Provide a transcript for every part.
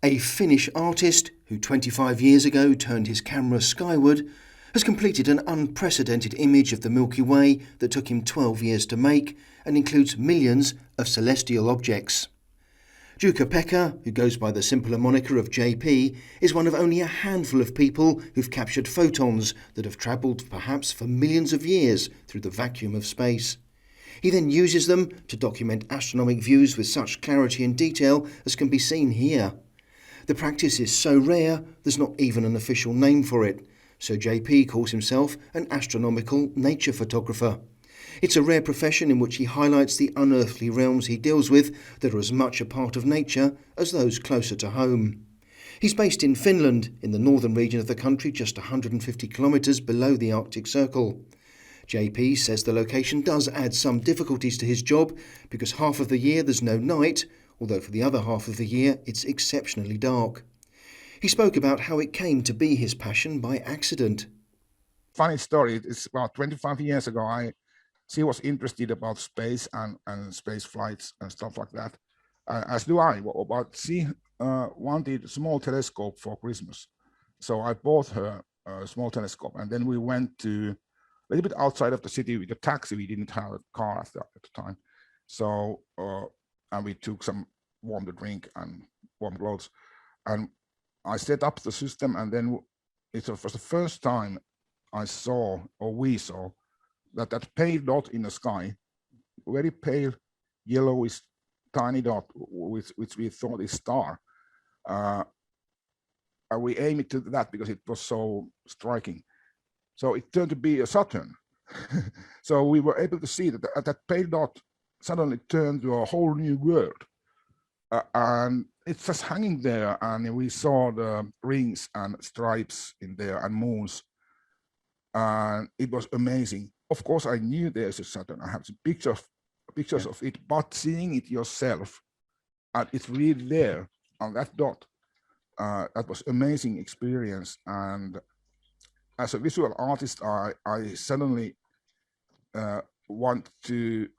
A Finnish artist, who 25 years ago turned his camera skyward, has completed an unprecedented image of the Milky Way that took him 12 years to make and includes millions of celestial objects. Jukka-Pekka, who goes by the simpler moniker of JP, is one of only a handful of people who've captured photons that have travelled perhaps for millions of years through the vacuum of space. He then uses them to document astronomic views with such clarity and detail as can be seen here. The practice is so rare there's not even an official name for it, so JP calls himself an astronomical nature photographer. It's a rare profession in which he highlights the unearthly realms he deals with that are as much a part of nature as those closer to home. He's based in Finland, in the northern region of the country, just 150 kilometres below the Arctic Circle. JP says the location does add some difficulties to his job because half of the year there's no night, although for the other half of the year it's exceptionally dark. He spoke about how it came to be his passion by accident. Funny story, it's about 25 years ago, she was interested about space and space flights and stuff like that, as do I. But she wanted a small telescope for Christmas. So I bought her a small telescope, and then we went to a little bit outside of the city with a taxi. We didn't have a car at the time. So, and we took some warm to drink and warm clothes. And I set up the system, and then it was the first time we saw, that pale dot in the sky, very pale yellowish tiny dot, which we thought is star. And we aimed to that because it was so striking. So it turned to be a Saturn. So we were able to see that pale dot suddenly turned to a whole new world. And it's just hanging there, and we saw the rings and stripes in there and moons. And it was amazing. Of course, I knew there's a Saturn. I have some pictures of it, but seeing it yourself, and it's really there on that dot, that was amazing experience. And as a visual artist, I suddenly want to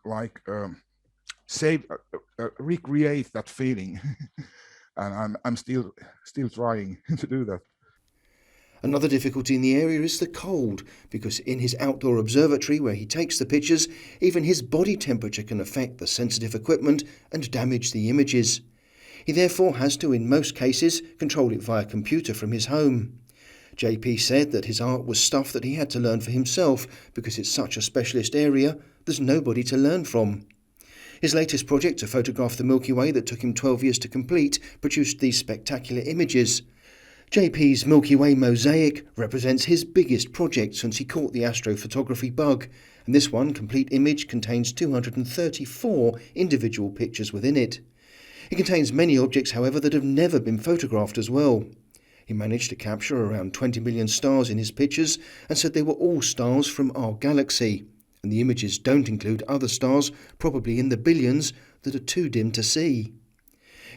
recreate that feeling, and I'm still trying to do that. Another difficulty in the area is the cold, because in his outdoor observatory where he takes the pictures, even his body temperature can affect the sensitive equipment and damage the images. He therefore has to, in most cases, control it via computer from his home. JP said that his art was stuff that he had to learn for himself because it's such a specialist area, there's nobody to learn from. His latest project, to photograph the Milky Way that took him 12 years to complete, produced these spectacular images. JP's Milky Way mosaic represents his biggest project since he caught the astrophotography bug, and this one complete image contains 234 individual pictures within it. It contains many objects, however, that have never been photographed as well. He managed to capture around 20 million stars in his pictures and said they were all stars from our galaxy, and the images don't include other stars, probably in the billions, that are too dim to see.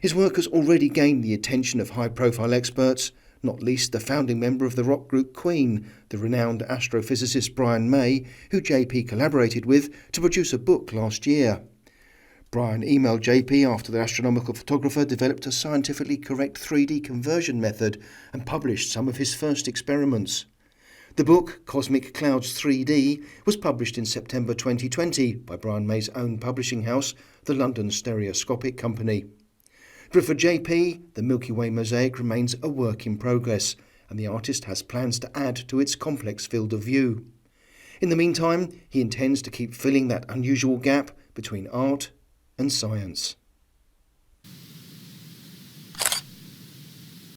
His work has already gained the attention of high-profile experts, not least the founding member of the rock group Queen, the renowned astrophysicist Brian May, who JP collaborated with to produce a book last year. Brian emailed JP after the astronomical photographer developed a scientifically correct 3D conversion method and published some of his first experiments. The book, Cosmic Clouds 3D, was published in September 2020 by Brian May's own publishing house, the London Stereoscopic Company. But for JP, the Milky Way mosaic remains a work in progress, and the artist has plans to add to its complex field of view. In the meantime, he intends to keep filling that unusual gap between art and science.